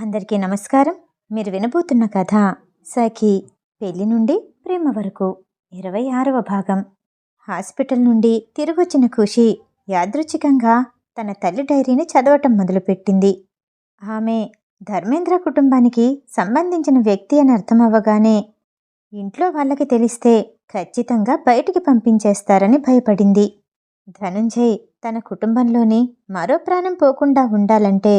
అందరికీ నమస్కారం. మీరు వినబోతున్న కథ సఖి పెళ్లి నుండి ప్రేమ వరకు 26వ భాగం. హాస్పిటల్ నుండి తిరిగొచ్చిన ఖుషి యాదృచ్ఛికంగా తన తల్లి డైరీని చదవటం మొదలుపెట్టింది. ఆమె ధర్మేంద్ర కుటుంబానికి సంబంధించిన వ్యక్తి అని అర్థమవ్వగానే ఇంట్లో వాళ్ళకి తెలిస్తే ఖచ్చితంగా బయటికి పంపించేస్తారని భయపడింది. ధనుంజయ్ తన కుటుంబంలోని మరో ప్రాణం పోకుండా ఉండాలంటే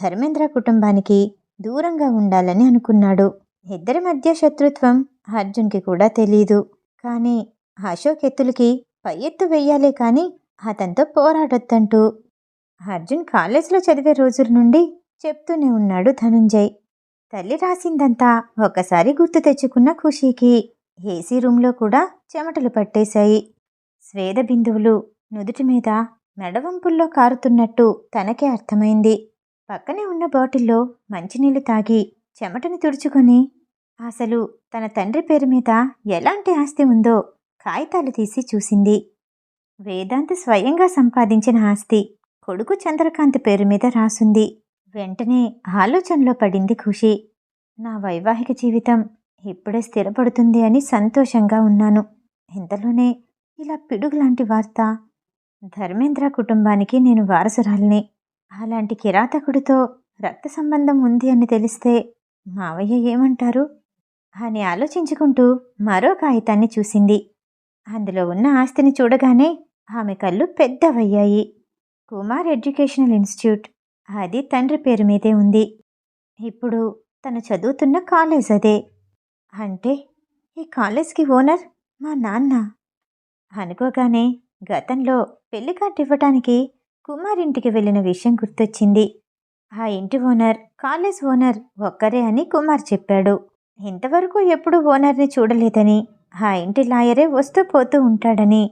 ధర్మేంద్ర కుటుంబానికి దూరంగా ఉండాలని అనుకున్నాడు. ఇద్దరి మధ్య శత్రుత్వం అర్జున్కి కూడా తెలీదు. కానీ అశోక్ ఎత్తులకి పై ఎత్తు వెయ్యాలే కానీ అతనితో పోరాడొద్దంటూ అర్జున్ కాలేజీలో చదివే రోజుల నుండి చెప్తూనే ఉన్నాడు ధనుంజయ్. తల్లి రాసిందంతా ఒకసారి గుర్తు తెచ్చుకున్న ఖుషీకి ఏసీ రూంలో కూడా చెమటలు పట్టేశాయి. స్వేద బిందువులు నుదుటి మీద మెడవంపుల్లో కారుతున్నట్టు తనకే అర్థమైంది. పక్కనే ఉన్న బాటిల్లో మంచినీళ్లు తాగి చెమటని తుడుచుకొని అసలు తన తండ్రి పేరు మీద ఎలాంటి ఆస్తి ఉందో కాగితాలు తీసి చూసింది. వేదాంత్ స్వయంగా సంపాదించిన ఆస్తి కొడుకు చంద్రకాంత్ పేరు మీద రాసుంది. వెంటనే ఆలోచనలో పడింది ఖుషి. నా వైవాహిక జీవితం ఇప్పుడే స్థిరపడుతుంది అని సంతోషంగా ఉన్నాను. ఇంతలోనే ఇలా పిడుగులాంటి వార్త. ధర్మేంద్ర కుటుంబానికి నేను వారసురాలిని. అలాంటి కిరాతకుడితో రక్త సంబంధం ఉంది అని తెలిస్తే మావయ్య ఏమంటారు అని ఆలోచించుకుంటూ మరో కాగితాన్ని చూసింది. అందులో ఉన్న ఆస్తిని చూడగానే ఆమె కళ్ళు పెద్దవయ్యాయి. కుమార్ ఎడ్యుకేషనల్ ఇన్స్టిట్యూట్, అది తండ్రి పేరు మీదే ఉంది. ఇప్పుడు తను చదువుతున్న కాలేజ్ అదే. అంటే ఈ కాలేజ్కి ఓనర్ మా నాన్న అనుకోగానే గతంలో పెళ్లి కార్డు ఇవ్వటానికి కుమార్ ఇంటికి వెళ్ళిన విషయం గుర్తొచ్చింది. ఆ ఇంటి ఓనర్ కాలేజ్ ఓనర్ ఒక్కరే అని కుమార్ చెప్పాడు. ఇంతవరకు ఎప్పుడూ ఓనర్ని చూడలేదని, ఆ ఇంటి లాయరే వస్తూ పోతూ ఉంటాడని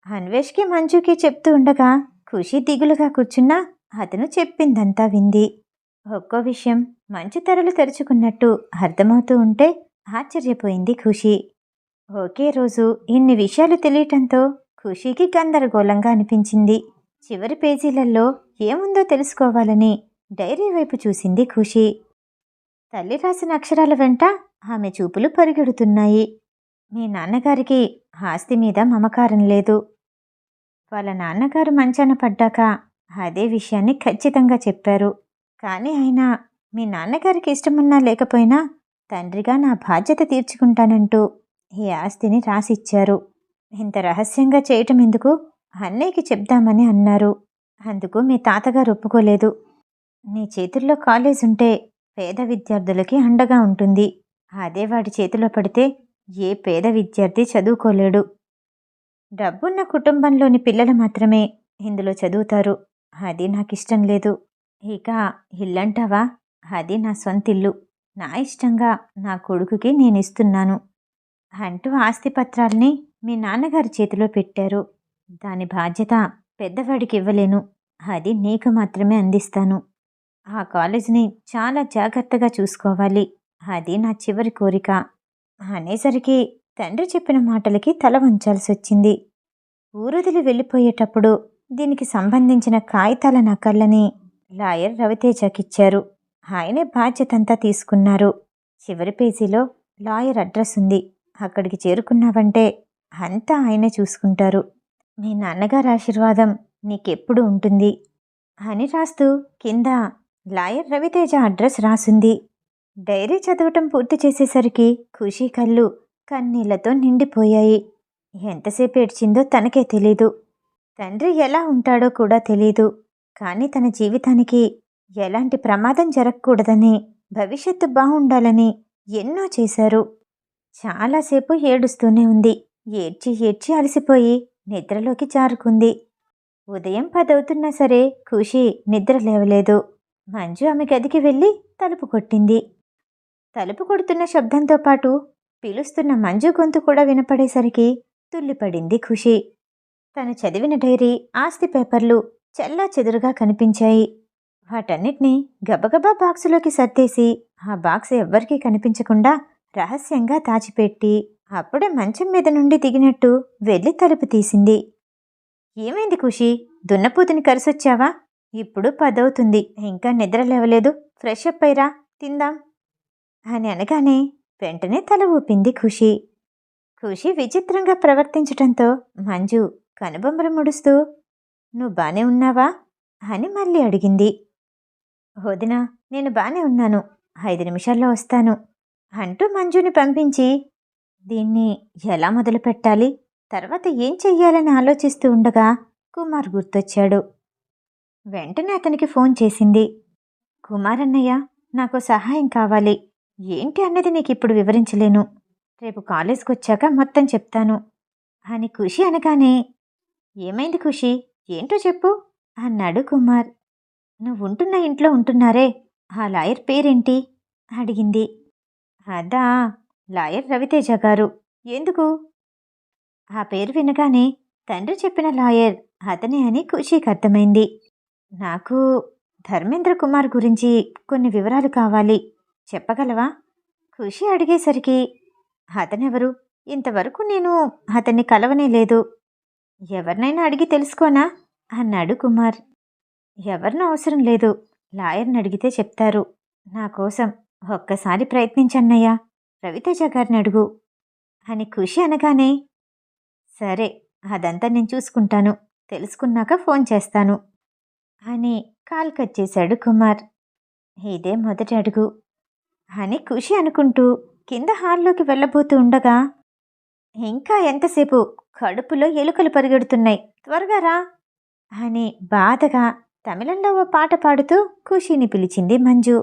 అన్వేష్కి మంజుకి చెప్తూ ఉండగా ఖుషి దిగులుగా కూర్చున్నా అతను చెప్పిందంతా వింది. ఒక్కో విషయం మంచు తెరలు తెరుచుకున్నట్టు అర్థమవుతూ ఉంటే ఆశ్చర్యపోయింది ఖుషి. ఒకే రోజు ఇన్ని విషయాలు తెలియటంతో ఖుషీకి గందరగోళంగా అనిపించింది. చివరి పేజీలలో ఏముందో తెలుసుకోవాలని డైరీ వైపు చూసింది ఖుషి. తల్లి రాసిన అక్షరాల వెంట ఆమె చూపులు పరిగెడుతున్నాయి. మీ నాన్నగారికి ఆస్తి మీద మమకారం లేదు. వాళ్ళ నాన్నగారు మంచాన పడ్డాక అదే విషయాన్ని ఖచ్చితంగా చెప్పారు. కానీ ఆయన మీ నాన్నగారికి ఇష్టమున్నా లేకపోయినా తండ్రిగా నా బాధ్యత తీర్చుకుంటానంటూ ఈ ఆస్తిని రాసిచ్చారు. ఇంత రహస్యంగా చేయటం ఎందుకు, అన్నయ్యకి చెప్దామని అన్నారు. అందుకు మీ తాతగారు ఒప్పుకోలేదు. నీ చేతుల్లో కాలేజ్ ఉంటే పేద విద్యార్థులకి అండగా ఉంటుంది. అదే వాడి చేతిలో పడితే ఏ పేద విద్యార్థి చదువుకోలేడు. డబ్బున్న కుటుంబంలోని పిల్లలు మాత్రమే ఇందులో చదువుతారు. అది నాకిష్టం లేదు. ఇక ఇల్లంటావా, అది నా సొంతిల్లు. నా ఇష్టంగా నా కొడుకుకి నేనిస్తున్నాను అంటూ ఆస్తిపత్రాల్ని మీ నాన్నగారి చేతిలో పెట్టారు. దాని బాధ్యత పెద్దవాడికి ఇవ్వలేను. అది నీకు మాత్రమే అందిస్తాను. ఆ కాలేజీని చాలా జాగ్రత్తగా చూసుకోవాలి. అది నా చివరి కోరిక అనేసరికి తండ్రి చెప్పిన మాటలకి తల వంచాల్సి వచ్చింది. ఊరొదిలి వెళ్ళిపోయేటప్పుడు దీనికి సంబంధించిన కాగితాల నకళ్ళని లాయర్ రవితేజకిచ్చారు. ఆయనే బాధ్యతంతా తీసుకున్నారు. చివరి పేజీలో లాయర్ అడ్రస్ ఉంది. అక్కడికి చేరుకున్నావంటే అంతా ఆయనే చూసుకుంటారు. మీ నాన్నగారి ఆశీర్వాదం నీకెప్పుడు ఉంటుంది అని రాస్తూ కింద లాయర్ రవితేజ అడ్రస్ రాసుంది. డైరీ చదవటం పూర్తి చేసేసరికి ఖుషీ కళ్ళు కన్నీళ్లతో నిండిపోయాయి. ఎంతసేపు ఏడ్చిందో తనకే తెలీదు. తండ్రి ఎలా ఉంటాడో కూడా తెలీదు. కానీ తన జీవితానికి ఎలాంటి ప్రమాదం జరగకూడదని, భవిష్యత్తు బాగుండాలని ఎన్నో చేశారు. చాలాసేపు ఏడుస్తూనే ఉంది. ఏడ్చి ఏడ్చి అలసిపోయి నిద్రలోకి జారుకుంది. ఉదయం 10 అవుతున్నా సరే ఖుషి నిద్ర లేవలేదు. మంజు ఆమె గదికి వెళ్ళి తలుపు కొట్టింది. తలుపు కొడుతున్న శబ్దంతో పాటు పిలుస్తున్న మంజు గొంతు కూడా వినపడేసరికి తుల్లిపడింది ఖుషి. తను చదివిన డైరీ, ఆస్తి పేపర్లు చెల్లా చెదురుగా కనిపించాయి. వాటన్నిటినీ గబగబా బాక్సులోకి సర్దేసి ఆ బాక్స్ ఎవ్వరికీ కనిపించకుండా రహస్యంగా దాచిపెట్టి అప్పుడే మంచం మీద నుండి దిగినట్టు వెళ్ళి తలుపు తీసింది. ఏమైంది ఖుషి, దున్నపోతుని కరిసొచ్చావా? ఇప్పుడు 10 అవుతుంది. ఇంకా నిద్ర లేవలేదు. ఫ్రెష్ అప్ అయ్యిరా, తిందాం అని అనగానే వెంటనే తల ఊపింది ఖుషి. ఖుషి విచిత్రంగా ప్రవర్తించటంతో మంజు కనుబొమ్మలు ముడుస్తూ నువ్వు బానే ఉన్నావా అని మళ్ళీ అడిగింది. వదినా, నేను బానే ఉన్నాను. 5 నిమిషాల్లో వస్తాను అంటూ మంజుని పంపించి దీన్ని ఎలా మొదలు పెట్టాలి, తర్వాత ఏం చెయ్యాలని ఆలోచిస్తూ ఉండగా కుమార్ గుర్తొచ్చాడు. వెంటనే అతనికి ఫోన్ చేసింది. కుమార్ అన్నయ్య, నాకు సహాయం కావాలి. ఏంటి అన్నది నీకిప్పుడు వివరించలేను. రేపు కాలేజ్కి వచ్చాక మొత్తం చెప్తాను అని ఖుషి అనగానే ఏమైంది ఖుషి, ఏంటో చెప్పు అన్నాడు కుమార్. నువ్వుంటున్న ఇంట్లో ఉంటున్నారే, ఆ లాయర్ పేరేంటి అడిగింది. అదా, లాయర్ రవితేజ గారు. ఎందుకు? ఆ పేరు వినగానే తండ్రి చెప్పిన లాయర్ అతనే అని ఖుషీకి అర్థమైంది. నాకు ధర్మేంద్ర కుమార్ గురించి కొన్ని వివరాలు కావాలి, చెప్పగలవా ఖుషి అడిగేసరికి అతనెవరు, ఇంతవరకు నేను అతన్ని కలవనే లేదు. ఎవరినైనా అడిగి తెలుసుకోనా అన్నాడు కుమార్. ఎవరినూ అవసరం లేదు, లాయర్ని అడిగితే చెప్తారు. నా కోసం ఒక్కసారి ప్రయత్నించన్నయ్యా, రవితేజ గారిని అడుగు అని ఖుషి అనగానే సరే, అదంతా నేను చూసుకుంటాను, తెలుసుకున్నాక ఫోన్ చేస్తాను అని కాల్ కట్ చేశాడు కుమార్. ఇదే మొదటి అడుగు అని ఖుషి అనుకుంటూ కింద హాల్లోకి వెళ్ళబోతూ ఉండగా ఇంకా ఎంతసేపు, కడుపులో ఎలుకలు పరిగెడుతున్నాయి, త్వరగా రా అని బాధగా తమిళంలో ఓ పాట పాడుతూ ఖుషిని పిలిచింది మంజు.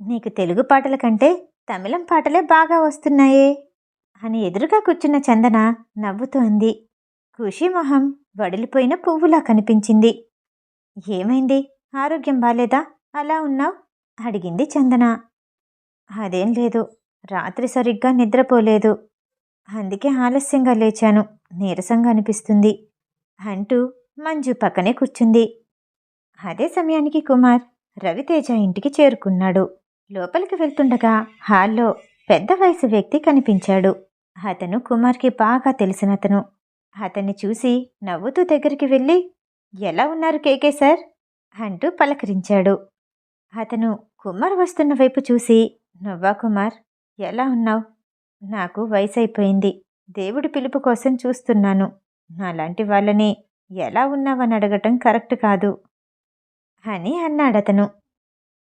నీకు తెలుగు పాటల కంటే తమిళం పాటలే బాగా వస్తున్నాయే అని ఎదురుగా కూర్చున్న చందన నవ్వుతూ అంది. ఖుషి మొహం వడిలిపోయిన పువ్వులా కనిపించింది. ఏమైంది, ఆరోగ్యం బాలేదా, అలా ఉన్నావు అడిగింది చందన. అదేం లేదు, రాత్రి సరిగ్గా నిద్రపోలేదు, అందుకే ఆలస్యంగా లేచాను, నీరసంగా అనిపిస్తుంది అంటూ మంజు పక్కనే కూర్చుంది. అదే సమయానికి కుమార్ రవితేజ ఇంటికి చేరుకున్నాడు. లోపలికి వెళ్తుండగా హాల్లో పెద్ద వయసు వ్యక్తి కనిపించాడు. అతను కుమార్కి బాగా తెలిసినతను. అతన్ని చూసి నవ్వుతూ దగ్గరికి వెళ్ళి ఎలా ఉన్నారు కేకే సార్ అంటూ పలకరించాడు. అతను కుమార్ వస్తున్న వైపు చూసి నువ్వా కుమార్, ఎలా ఉన్నావు? నాకు వయసైపోయింది, దేవుడి పిలుపు కోసం చూస్తున్నాను. నాలాంటి వాళ్ళని ఎలా ఉన్నావని అడగటం కరెక్ట్ కాదు అని అన్నాడతను.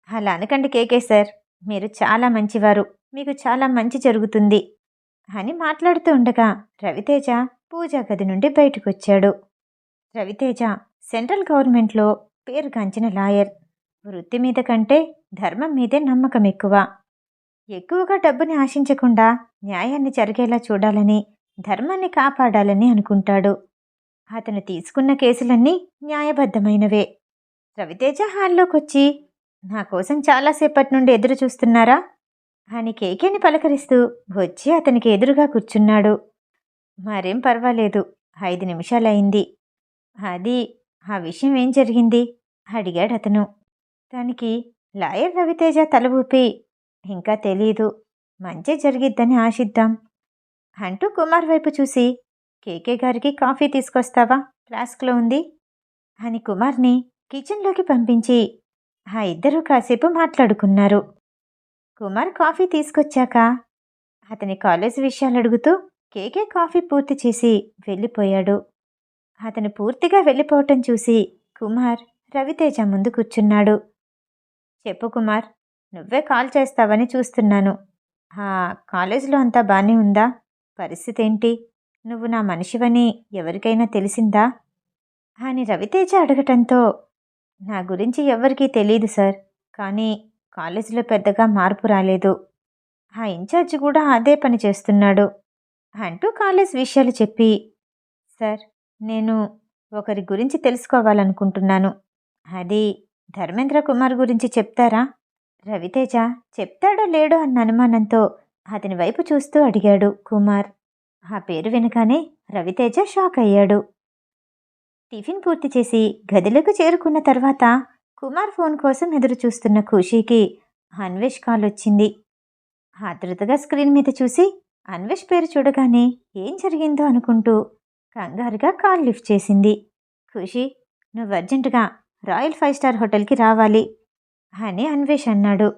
అలా అనకండి కేకే సార్, మీరు చాలా మంచివారు, మీకు చాలా మంచి జరుగుతుంది అని మాట్లాడుతూ ఉండగా రవితేజ పూజా గది నుండి బయటకొచ్చాడు. రవితేజ సెంట్రల్ గవర్నమెంట్లో పేరుగాంచిన లాయర్. వృత్తి మీద కంటే ధర్మం మీదే నమ్మకం ఎక్కువ. ఎక్కువగా డబ్బుని ఆశించకుండా న్యాయాన్ని జరిగేలా చూడాలని, ధర్మాన్ని కాపాడాలని అనుకుంటాడు. అతను తీసుకున్న కేసులన్నీ న్యాయబద్ధమైనవే. రవితేజ హాల్లోకొచ్చి నా కోసం చాలాసేపటి నుండి ఎదురు చూస్తున్నారా అని కేకేని పలకరిస్తూ వచ్చి అతనికి ఎదురుగా కూర్చున్నాడు. మరేం పర్వాలేదు, 5 నిమిషాలయింది. అది, ఆ విషయం ఏం జరిగింది అడిగాడతను. దానికి లాయర్ రవితేజ తల ఊపి ఇంకా తెలీదు, మంచి జరిగిద్దని ఆశిద్దాం అంటూ కుమార్ వైపు చూసి కేకే గారికి కాఫీ తీసుకొస్తావా, ఫ్లాస్క్లో ఉంది అని కుమార్ని కిచెన్లోకి పంపించి ఆ ఇద్దరూ కాసేపు మాట్లాడుకున్నారు. కుమార్ కాఫీ తీసుకొచ్చాక అతని కాలేజీ విషయాలు అడుగుతూ కేకే కాఫీ పూర్తి చేసి వెళ్ళిపోయాడు. అతను పూర్తిగా వెళ్ళిపోవటం చూసి కుమార్ రవితేజ ముందు కూర్చున్నాడు. చెప్పు కుమార్, నువ్వే కాల్ చేస్తావని చూస్తున్నాను. కాలేజీలో అంతా బానే ఉందా? పరిస్థితి ఏంటి? నువ్వు నా మనిషివని ఎవరికైనా తెలిసిందా అని రవితేజ అడగటంతో నా గురించి ఎవ్వరికీ తెలీదు సార్, కానీ కాలేజీలో పెద్దగా మార్పు రాలేదు. ఆ ఇన్ఛార్జ్ కూడా అదే పని చేస్తున్నాడు అంటూ కాలేజ్ విషయాలు చెప్పి సార్, నేను ఒకరి గురించి తెలుసుకోవాలనుకుంటున్నాను. అది ధర్మేంద్ర కుమార్ గురించి చెప్తారా? రవితేజ చెప్తాడో లేడో అన్న అనుమానంతో అతని వైపు చూస్తూ అడిగాడు కుమార్. ఆ పేరు వినగానే రవితేజ షాక్ అయ్యాడు. టిఫిన్ పూర్తి చేసి గదిలోకి చేరుకున్న తర్వాత కుమార్ ఫోన్ కోసం ఎదురు చూస్తున్న ఖుషీకి అన్వేష్ కాల్ వచ్చింది. ఆతృతగా స్క్రీన్ మీద చూసి అన్వేష్ పేరు చూడగానే ఏం జరిగిందో అనుకుంటూ కంగారుగా కాల్ లిఫ్ట్ చేసింది. ఖుషీ, నువ్వు అర్జెంటుగా రాయల్ 5 స్టార్ హోటల్కి రావాలి అని అన్వేష్ అన్నాడు.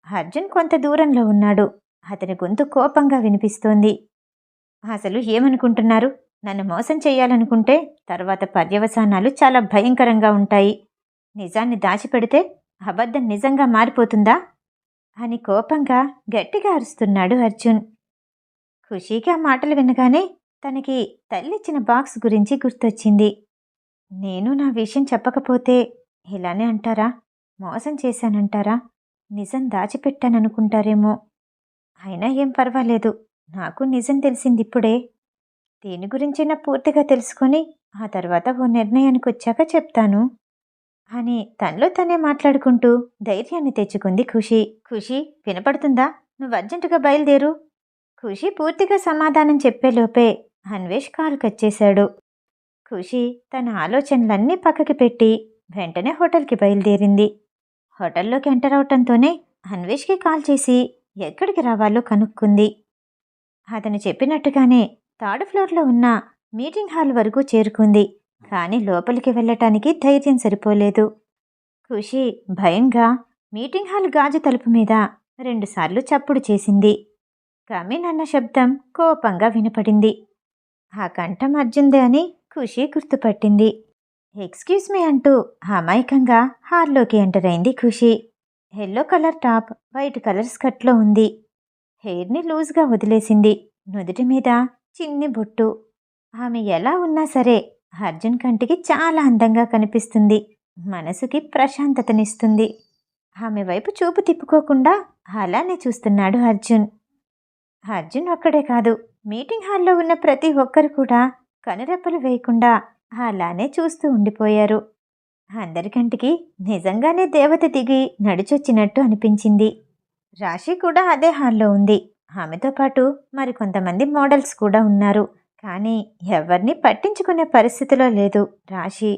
అర్జున్ కొంత దూరంలో ఉన్నాడు. అతని గొంతు కోపంగా వినిపిస్తోంది. అసలు ఏమనుకుంటున్నారు? నన్ను మోసం చెయ్యాలనుకుంటే తర్వాత పర్యవసానాలు చాలా భయంకరంగా ఉంటాయి. నిజాన్ని దాచిపెడితే అబద్ధం నిజంగా మారిపోతుందా అని కోపంగా గట్టిగా అరుస్తున్నాడు అర్జున్. ఖుషీకి ఆ మాటలు వినగానే తనకి తల్లిచ్చిన బాక్స్ గురించి గుర్తొచ్చింది. నేను నా విషయం చెప్పకపోతే ఇలానే అంటారా? మోసం చేశానంటారా? నిజం దాచిపెట్టాననుకుంటారేమో. అయినా ఏం పర్వాలేదు, నాకు నిజం తెలిసిందిప్పుడే. దీని గురించైనా పూర్తిగా తెలుసుకొని ఆ తర్వాత ఓ నిర్ణయానికి వచ్చాక చెప్తాను అని తనలో తనే మాట్లాడుకుంటూ ధైర్యాన్ని తెచ్చుకుంది ఖుషి. ఖుషి, వినపడుతుందా? నువ్వు అర్జెంటుగా బయలుదేరు. ఖుషి పూర్తిగా సమాధానం చెప్పేలోపే అన్వేష్ కాలు కట్ చేశాడు. ఖుషి తన ఆలోచనలన్నీ పక్కకి పెట్టి వెంటనే హోటల్కి బయలుదేరింది. హోటల్లోకి ఎంటర్ అవటంతోనే అన్వేష్కి కాల్ చేసి ఎక్కడికి రావాలో కనుక్కుంది. అతను చెప్పినట్టుగానే 3rd ఫ్లోర్లో ఉన్న మీటింగ్ హాల్ వరకు చేరుకుంది. కానీ లోపలికి వెళ్ళటానికి ధైర్యం సరిపోలేదు. ఖుషి భయంగా మీటింగ్ హాల్ గాజు తలుపు మీద 2 సార్లు చప్పుడు చేసింది. కమిన్ అన్న శబ్దం కోపంగా వినపడింది. ఆ కంఠం అర్జున్దే అని ఖుషి గుర్తుపట్టింది. ఎక్స్క్యూజ్ మీ అంటూ అమాయకంగా హాల్లోకి ఎంటర్ అయింది Khushi. Yellow colour top, white colour స్కర్ట్లో ఉంది. హెయిర్ని లూజ్గా వదిలేసింది. నుదుటి మీద చిన్ని బొట్టు. ఆమె ఎలా ఉన్నా సరే అర్జున్ కంటికి చాలా అందంగా కనిపిస్తుంది. మనసుకి ప్రశాంతతనిస్తుంది. ఆమె వైపు చూపు తిప్పుకోకుండా అలానే చూస్తున్నాడు అర్జున్. అర్జున్ ఒక్కడే కాదు, మీటింగ్ హాల్లో ఉన్న ప్రతి ఒక్కరు కూడా కనురెప్పలు వేయకుండా అలానే చూస్తూ ఉండిపోయారు. అందరికంటికి నిజంగానే దేవత దిగి నడిచొచ్చినట్టు అనిపించింది. రాశి కూడా అదే హాల్లో ఉంది. ఆమెతో పాటు మరికొంతమంది మోడల్స్ కూడా ఉన్నారు. కానీ ఎవరిని పట్టించుకునే పరిస్థితిలో లేదు రాశి.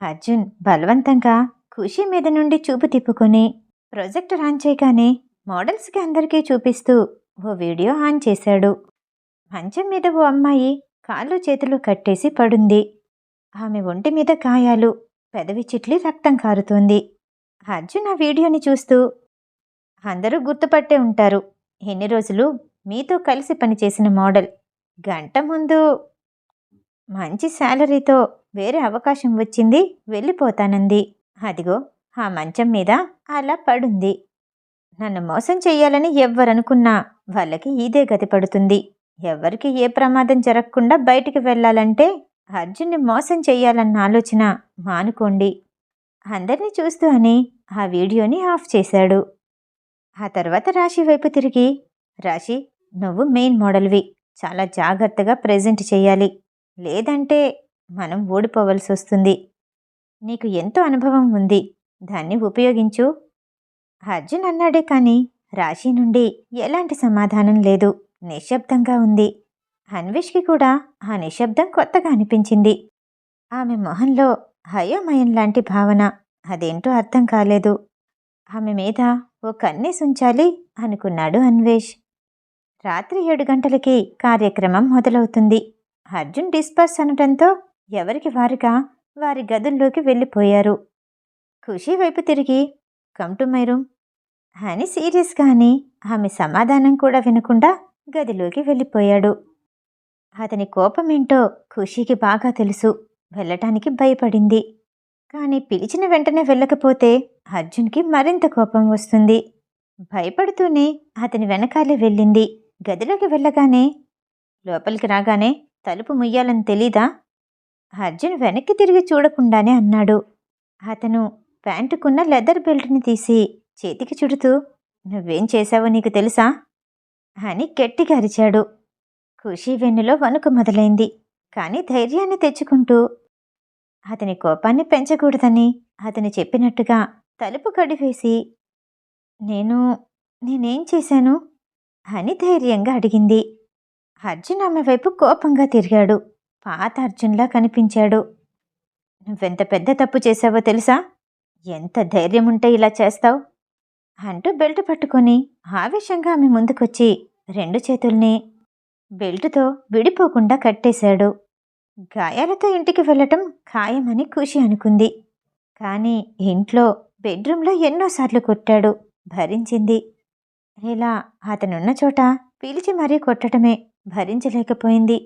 అర్జున్ బలవంతంగా ఖుషి మీద నుండి చూపు తిప్పుకొని ప్రొజెక్టర్ ఆన్ చేయగానే మోడల్స్కి అందరికీ చూపిస్తూ ఓ వీడియో ఆన్ చేశాడు. మంచం మీద ఓ అమ్మాయి కాళ్ళు చేతులు కట్టేసి పడుంది. ఆమె ఒంటి మీద గాయాలు, పెదవి చిట్లి రక్తం కారుతోంది. అర్జున్ ఆ వీడియోని చూస్తూ, అందరూ గుర్తుపట్టే ఉంటారు. ఎన్ని రోజులు మీతో కలిసి పనిచేసిన మోడల్. గంట ముందు మంచి శాలరీతో వేరే అవకాశం వచ్చింది, వెళ్ళిపోతానంది. అదిగో ఆ మంచం మీద అలా పడుంది. నన్ను మోసం చెయ్యాలని ఎవ్వరనుకున్నా వాళ్ళకి ఇదే గతి పడుతుంది. ఎవ్వరికి ఏ ప్రమాదం జరగకుండా బయటికి వెళ్ళాలంటే అర్జున్ని మోసం చెయ్యాలన్న ఆలోచన మానుకోండి. అందరినీ చూస్తూ అని ఆ వీడియోని ఆఫ్ చేశాడు. ఆ తర్వాత రాశి వైపు తిరిగి, రాశి, నువ్వు మెయిన్ మోడల్వి. చాలా జాగ్రత్తగా ప్రెజెంట్ చెయ్యాలి. లేదంటే మనం ఓడిపోవలసి వస్తుంది. నీకు ఎంతో అనుభవం ఉంది, దాన్ని ఉపయోగించు. అర్జున్ అన్నాడే కానీ రాశి నుండి ఎలాంటి సమాధానం లేదు. నిశ్శబ్దంగా ఉంది. అన్వేష్కి కూడా ఆ నిశ్శబ్దం కొత్తగా అనిపించింది. ఆమె మొహంలో అయోమయం లాంటి భావన. అదేంటో అర్థం కాలేదు. ఆమె మీద ఓ కన్నేసుంచాలి అనుకున్నాడు అన్వేష్. రాత్రి 7 గంటలకి కార్యక్రమం మొదలవుతుంది. అర్జున్ డిస్పర్స్ అనటంతో ఎవరికి వారుగా వారి గదుల్లోకి వెళ్ళిపోయారు. ఖుషి వైపు తిరిగి, కమ్ టు మై రూమ్ అని సీరియస్గా అని ఆమె సమాధానం కూడా వినకుండా గదిలోకి వెళ్ళిపోయాడు. అతని కోపమేంటో ఖుషీకి బాగా తెలుసు. వెళ్ళటానికి భయపడింది. కానీ పిలిచిన వెంటనే వెళ్ళకపోతే అర్జున్కి మరింత కోపం వస్తుంది. భయపడుతూనే అతని వెనకాలే వెళ్ళింది. గదిలోకి వెళ్ళగానే, లోపలికి రాగానే తలుపు ముయ్యాలని తెలీదా? అర్జున్ వెనక్కి తిరిగి చూడకుండానే అన్నాడు. అతను ప్యాంటుకున్న లెదర్ బెల్ట్ని తీసి చేతికి చుడుతూ, నువ్వేం చేశావో నీకు తెలుసా అని గట్టిగా అరిచాడు. ఖుషీ వెన్నులో వణుకు మొదలైంది. కానీ ధైర్యాన్ని తెచ్చుకుంటూ అతని కోపాన్ని పెంచకూడదని అతను చెప్పినట్టుగా తలుపు కడివేసి, నేనేం చేశాను అని ధైర్యంగా అడిగింది. అర్జున్ ఆమె వైపు కోపంగా తిరిగాడు. పాత అర్జున్లా కనిపించాడు. నువ్వెంత పెద్ద తప్పు చేశావో తెలుసా? ఎంత ధైర్యం ఉంటే ఇలా చేస్తావు అంటూ బెల్ట్ పట్టుకొని ఆవేశంగా ఆమె ముందుకొచ్చి 2 చేతుల్ని బెల్టుతో విడిపోకుండా కట్టేశాడు. గాయాలతో ఇంటికి వెళ్ళటం ఖాయమని ఖుషి అనుకుంది. కానీ ఇంట్లో బెడ్రూమ్లో ఎన్నోసార్లు కొట్టాడు. భరించింది. ఇలా అతనున్న చోట పిలిచి మరీ కొట్టడమే భరించలేకపోయింది.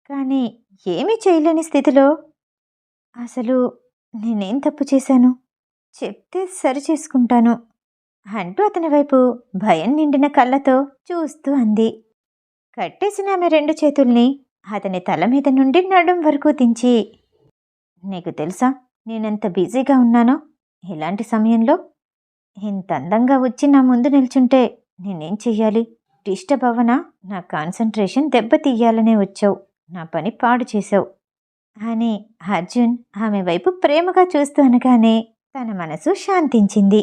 కానీ ఏమీ చేయలేని స్థితిలో అసలు నేనేం తప్పు చేశాను? చెప్తే సరిచేసుకుంటాను అంటూ అతని వైపు భయం నిండిన కళ్ళతో చూస్తూ అంది. కట్టేసిన ఆమె 2 చేతుల్ని అతని తల మీద నుండి నడుం వరకు దించి, నీకు తెలుసా నేనెంత బిజీగా ఉన్నానో? ఇలాంటి సమయంలో ఇంత అందంగా వచ్చి నా ముందు నిల్చుంటే నేనేం చెయ్యాలి? డిస్టర్బ్ అవ్వనా? నా కాన్సంట్రేషన్ దెబ్బతీయాలనే వచ్చావు. నా పని పాడు చేశావు అని అర్జున్ ఆమె వైపు ప్రేమగా చూస్తూ అనగానే తన మనసు శాంతించింది.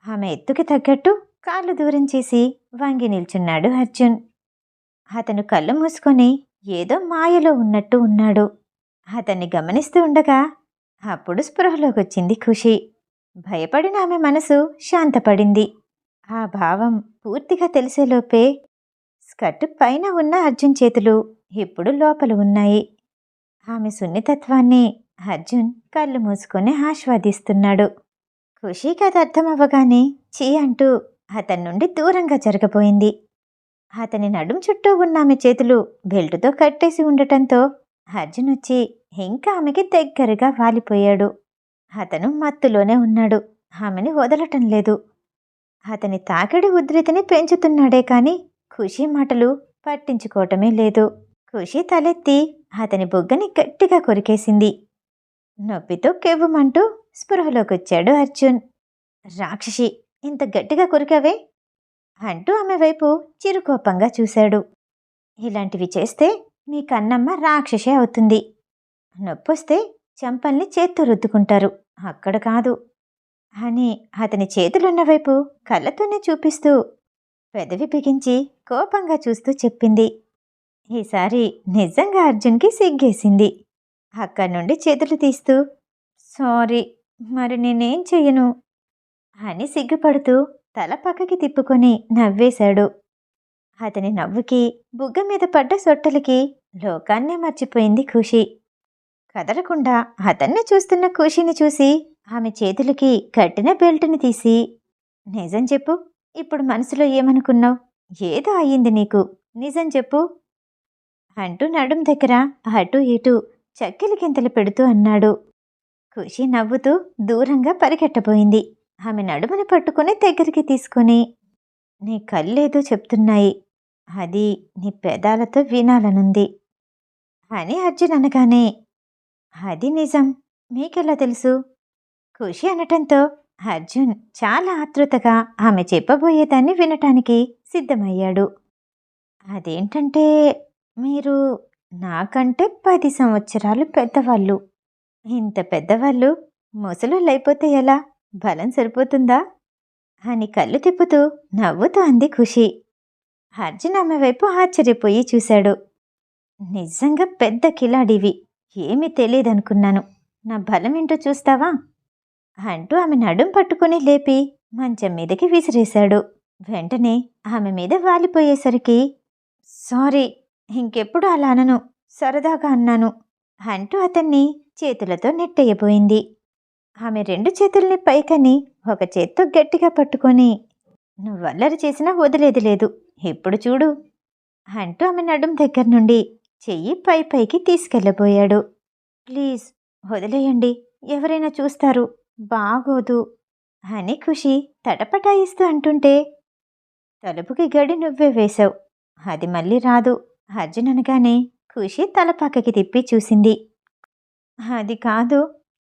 ఆమె ఎత్తుకి తగ్గట్టు కాళ్ళు దూరం చేసి వంగి నిల్చున్నాడు అర్జున్. అతను కళ్ళు మూసుకొని ఏదో మాయలో ఉన్నట్టు ఉన్నాడు. అతన్ని గమనిస్తూ ఉండగా అప్పుడు స్పృహలోకొచ్చింది ఖుషి. భయపడిన ఆమె మనసు శాంతపడింది. ఆ భావం పూర్తిగా తెలిసేలోపే స్కర్ట్ పైన ఉన్న అర్జున్ చేతులు ఇప్పుడు లోపల ఉన్నాయి. ఆమె సున్నితత్వాన్ని అర్జున్ కళ్ళు మూసుకొని ఆస్వాదిస్తున్నాడు. ఖుషీకి అది అర్థమవ్వగానే చీ అంటూ అతని నుండి దూరంగా జరగబోయింది. అతని నడుం చుట్టూ ఉన్న ఆమె చేతులు బెల్టుతో కట్టేసి ఉండటంతో అర్జున్ వచ్చి ఇంకా ఆమెకి దగ్గరగా వాలిపోయాడు. అతను మత్తులోనే ఉన్నాడు. ఆమెని వదలటం లేదు. అతని తాకిడి ఉద్రితిని పెంచుతున్నాడే కాని ఖుషీ మాటలు పట్టించుకోవటమే లేదు. ఖుషీ తలెత్తి అతని బొగ్గని గట్టిగా కొరికేసింది. నొప్పితో కెవ్వుమంటూ స్పృహలోకొచ్చాడు అర్జున్. రాక్షసి, ఇంత గట్టిగా కొరికావే అంటూ ఆమె వైపు చిరుకోపంగా చూశాడు. ఇలాంటివి చేస్తే మీ కన్నమ్మ రాక్షసే అవుతుంది. నొప్పొస్తే చెంపల్ని చేత్తో రుద్దుకుంటారు, అక్కడ కాదు అని అతని చేతులున్న వైపు కళ్ళతోనే చూపిస్తూ పెదవి బిగించి కోపంగా చూస్తూ చెప్పింది. ఈసారి నిజంగా అర్జున్కి సిగ్గేసింది. అక్కడి నుండి చేతులు తీస్తూ సారీ, మరి నేనేం చెయ్యను అని సిగ్గుపడుతూ తల పక్కకి తిప్పుకొని నవ్వేశాడు. అతని నవ్వుకి బుగ్గ మీద పడ్డ సొట్టలకి లోకాన్నే మర్చిపోయింది ఖుషి. కదలకుండా అతన్ని చూస్తున్న ఖుషిని చూసి ఆమె చేతులకి కట్టిన బెల్టుని తీసి, నిజం చెప్పు, ఇప్పుడు మనసులో ఏమనుకున్నావు? ఏదో అయ్యింది నీకు, నిజం చెప్పు అంటూ నడుం దగ్గర అటూ ఇటూ చక్కెలి గింతలు పెడుతూ అన్నాడు. ఖుషి నవ్వుతూ దూరంగా పరిగెట్టబోయింది. ఆమె నడుముని పట్టుకుని దగ్గరికి తీసుకుని, నీ కళ్ళేదో చెప్తున్నాయి, అది నీ పెదాలతో వినాలనుంది అని అర్జున్ అనగానే, అది నిజం, మీకెలా తెలుసు? ఖుషి అనటంతో అర్జున్ చాలా ఆతృతగా ఆమె చెప్పబోయేదాన్ని వినటానికి సిద్ధమయ్యాడు. అదేంటంటే, మీరు నాకంటే 10 సంవత్సరాలు పెద్దవాళ్ళు. ఇంత పెద్దవాళ్ళు ముసలోళ్ళైపోతే ఎలా? బలం సరిపోతుందా అని కళ్ళు తిప్పుతూ నవ్వుతూ అంది ఖుషి. అర్జున్ ఆమె వైపు ఆశ్చర్యపోయి చూశాడు. నిజంగా పెద్ద కిలాడివి, ఏమీ తెలియదనుకున్నాను. నా బలమేంటో చూస్తావా అంటూ ఆమె నడుం పట్టుకుని లేపి మంచం మీదకి విసిరేశాడు. వెంటనే ఆమె మీద వాలిపోయేసరికి, సారీ, ఇంకెప్పుడు అలా అనను, సరదాగా అన్నాను అంటూ అతన్ని చేతులతో నెట్టేయబోయింది. ఆమె 2 చేతుల్ని పైకని ఒక చేత్తో గట్టిగా పట్టుకొని, నువ్వల్లరి చేసినా వదిలేది లేదు, ఇప్పుడు చూడు అంటూ ఆమె నడుం దగ్గర నుండి చెయ్యి పైకి తీసుకెళ్ళబోయాడు. ప్లీజ్ వదిలేయండి, ఎవరైనా చూస్తారు, బాగోదు అని ఖుషి తటపటాయిస్తూ అంటుంటే, తలుపుకి గడి నువ్వే వేశావు, అది మళ్ళీ రాదు అర్జున్ అనగానే ఖుషి తల పక్కకి తిప్పి చూసింది. అది కాదు,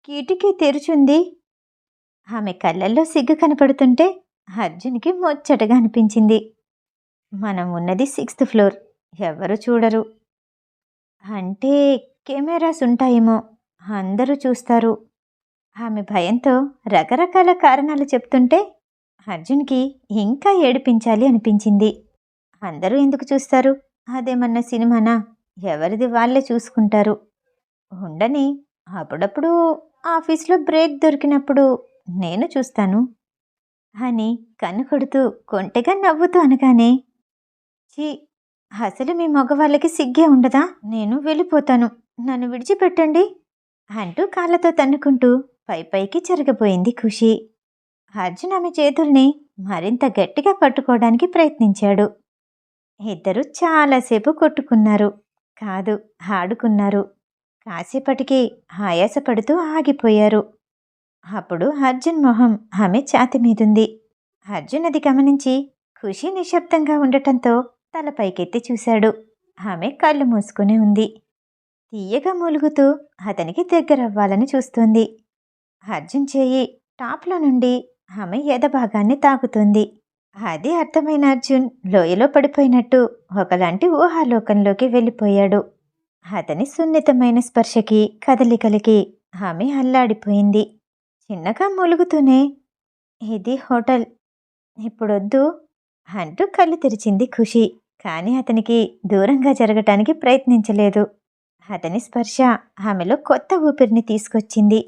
కిటికీ తెరుచుంది. ఆమె కళ్ళల్లో సిగ్గు కనపడుతుంటే అర్జున్కి ముచ్చటగా అనిపించింది. మనం ఉన్నది 6th ఫ్లోర్, ఎవరు చూడరు. అంటే కెమెరాస్ ఉంటాయేమో, అందరూ చూస్తారు. ఆమె భయంతో రకరకాల కారణాలు చెప్తుంటే అర్జున్కి ఇంకా ఏడిపించాలి అనిపించింది. అందరూ ఎందుకు చూస్తారు? అదేమన్నా సినిమానా? ఎవరిది వాళ్ళే చూసుకుంటారు. ఉండని, అప్పుడప్పుడు ఆఫీస్లో బ్రేక్ దొరికినప్పుడు నేను చూస్తాను అని కన్ను కొడుతూ కొంటెగా నవ్వుతూ అనగానే, చీ, అసలు మీ మగవాళ్ళకి సిగ్గే ఉండదా? నేను వెళ్ళిపోతాను, నన్ను విడిచిపెట్టండి అంటూ కాళ్ళతో తన్నుకుంటూ పైకి జరగబోయింది ఖుషి. అర్జున్ ఆమె చేతుల్ని మరింత గట్టిగా పట్టుకోవడానికి ప్రయత్నించాడు. ఇద్దరూ చాలాసేపు కొట్టుకున్నారు. కాదు, ఆడుకున్నారు. కాసేపటికి ఆయాసపడుతూ ఆగిపోయారు. అప్పుడు అర్జున్ మొహం ఆమె ఛాతీ మీదుంది. అర్జున్ అది గమనించి ఖుషి నిశ్శబ్దంగా ఉండటంతో తల పైకెత్తి చూశాడు. ఆమె కళ్ళు మూసుకుని ఉంది. తీయగా మూలుగుతూ అతనికి దగ్గరవ్వాలని చూస్తోంది. అర్జున్ చేయి టాప్లో నుండి ఆమె ఎదభాగాన్ని తాకుతుంది. అది అర్థమైన అర్జున్ లోయలో పడిపోయినట్టు ఒకలాంటి ఊహాలోకంలోకి వెళ్ళిపోయాడు. అతని సున్నితమైన స్పర్శకి, కదలికలకి ఆమె అల్లాడిపోయింది. చిన్నగా మూలుగుతూనే, ఇది హోటల్, ఇప్పుడొద్దు అంటూ కళ్ళు తెరిచింది ఖుషి. కానీ అతనికి దూరంగా జరగటానికి ప్రయత్నించలేదు. అతని స్పర్శ ఆమెలో కొత్త ఊపిరిని తీసుకొచ్చింది.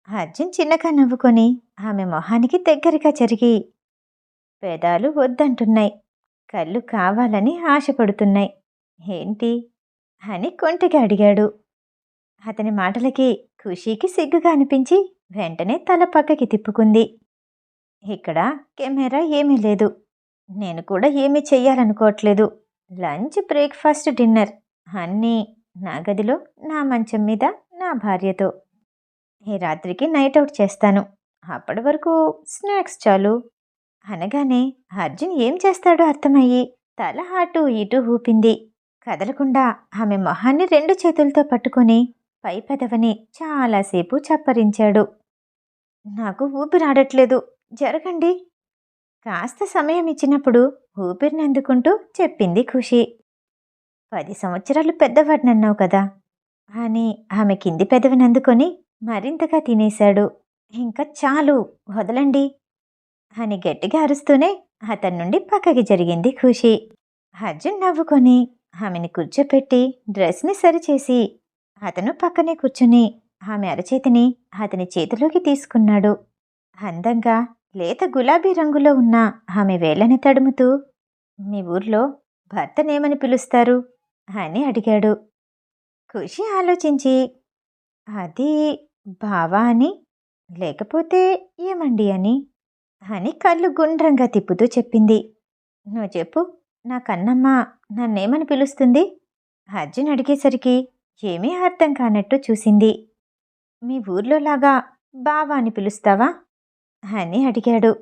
అర్జున్ చిన్నగా నవ్వుకొని ఆమె మొహానికి దగ్గరగా జరిగి, పెదాలు వద్దంటున్నాయి, కళ్ళు కావాలని ఆశపడుతున్నాయి, ఏంటి అని కొంటెగా అడిగాడు. అతని మాటలకి ఖుషీకి సిగ్గుగా అనిపించి వెంటనే తల పక్కకి తిప్పుకుంది. ఇక్కడ కెమెరా ఏమీ లేదు, నేను కూడా ఏమీ చెయ్యాలనుకోవట్లేదు. లంచ్, బ్రేక్ఫాస్ట్, డిన్నర్ అన్నీ నా గదిలో, నా మంచం మీద, నా భార్యతో. ఈ రాత్రికి నైట్ అవుట్ చేస్తాను, అప్పటి వరకు స్నాక్స్ చాలు అనగానే అర్జున్ ఏం చేస్తాడో అర్థమయ్యి తల అటూ ఇటూ ఊపింది. కదలకుండా ఆమె మొహాన్ని 2 చేతులతో పట్టుకొని పై పెదవిని చాలాసేపు చప్పరించాడు. నాకు ఊపిరాడట్లేదు, జరగండి. కాస్త సమయం ఇచ్చినప్పుడు ఊపిరిని అందుకుంటూ చెప్పింది ఖుషి. 10 సంవత్సరాలు పెద్దవాడినన్నావు కదా అని ఆమె కింది పెదవిని అందుకొని మరింతగా తినేశాడు. ఇంకా చాలు, వదలండి అని గట్టిగా అరుస్తూనే అతని నుండి పక్కకి జరిగింది ఖుషి. అర్జున్ నవ్వుకొని ఆమెని కూర్చోపెట్టి డ్రెస్ని సరిచేసి అతను పక్కనే కూర్చుని ఆమె అరచేతిని అతని చేతిలోకి తీసుకున్నాడు. అందంగా లేత గులాబీ రంగులో ఉన్న ఆమె వేళ్ళని తడుముతూ, మీ ఊర్లో భర్తనేమని పిలుస్తారు అని అడిగాడు. ఖుషి ఆలోచించి, అది బావా అని, లేకపోతే ఏమండి అని కళ్ళు గుండ్రంగా తిప్పుతూ చెప్పింది. నువ్వు చెప్పు, నా కన్నమ్మ నన్నేమని పిలుస్తుంది? అర్జున్ అడిగేసరికి ఏమీ అర్థం కానట్టు చూసింది. మీ ఊర్లోలాగా బావా అని పిలుస్తావా అని అడిగాడు.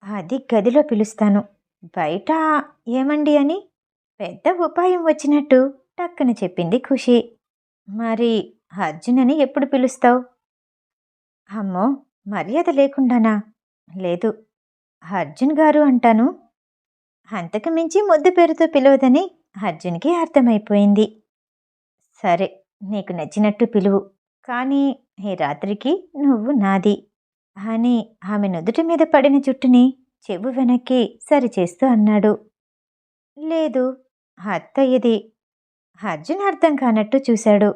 అది గదిలో పిలుస్తాను, బయట ఏమండి అని పెద్ద ఉపాయం వచ్చినట్టు టక్కున చెప్పింది ఖుషి. మరి అర్జున్ అని ఎప్పుడు పిలుస్తావు? అమ్మో, మర్యాద లేకుండానా? లేదు, అర్జున్ గారు అంటాను. అంతకు మించి ముద్దు పేరుతో పిలవదని అర్జున్కి అర్థమైపోయింది. సరే, నీకు నచ్చినట్టు పిలువు, కానీ ఈ రాత్రికి నువ్వు నాది అని ఆమె నుదుటి మీద పడిన జుట్టుని చెవు వెనక్కి సరిచేస్తూ అన్నాడు. లేదు, అత్తయ్యది. అర్జున్ అర్థం కానట్టు చూశాడు.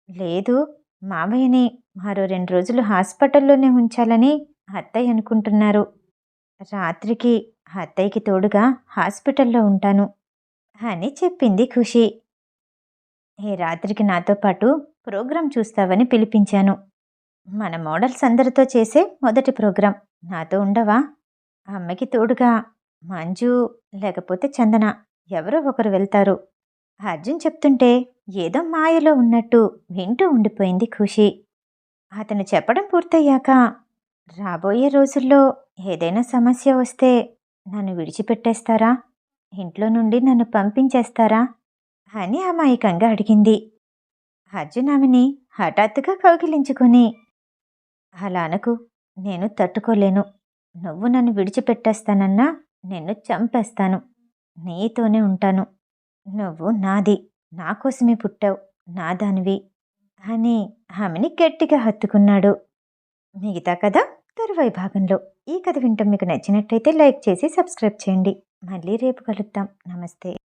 లేదు, మావయ్యని మరో 2 రోజులు హాస్పిటల్లోనే ఉంచాలని అత్తయ్య అనుకుంటున్నారు. రాత్రికి అత్తయ్యకి తోడుగా హాస్పిటల్లో ఉంటాను అని చెప్పింది ఖుషి. ఈ రాత్రికి నాతో పాటు ప్రోగ్రాం చూస్తావని పిలిపించాను. మన మోడల్స్ అందరితో చేసే మొదటి ప్రోగ్రాం, నాతో ఉండవా? అమ్మకి తోడుగా మంజు లేకపోతే చందన ఎవరో ఒకరు వెళ్తారు. అర్జున్ చెప్తుంటే ఏదో మాయలో ఉన్నట్టు వింటూ ఉండిపోయింది ఖుషి. అతను చెప్పడం పూర్తయ్యాక, రాబోయే రోజుల్లో ఏదైనా సమస్య వస్తే నన్ను విడిచిపెట్టేస్తారా? ఇంట్లో నుండి నన్ను పంపించేస్తారా అని అమాయకంగా అడిగింది. అర్జున్ ఆమెని హఠాత్తుగా కౌగిలించుకొని, అలా అనకు, నేను తట్టుకోలేను. నువ్వు నన్ను విడిచిపెట్టేస్తానన్నా నిన్ను చంపేస్తాను. నీతోనే ఉంటాను. నువ్వు నాది, నా కోసమే పుట్టావు, నా దానివి అని ఆమెని గట్టిగా హత్తుకున్నాడు. మిగతా కథ తరువాయి భాగంలో. ఈ కథ వింటం మీకు నచ్చినట్టయితే లైక్ చేసి సబ్స్క్రైబ్ చేయండి. మళ్ళీ రేపు కలుద్దాం. నమస్తే.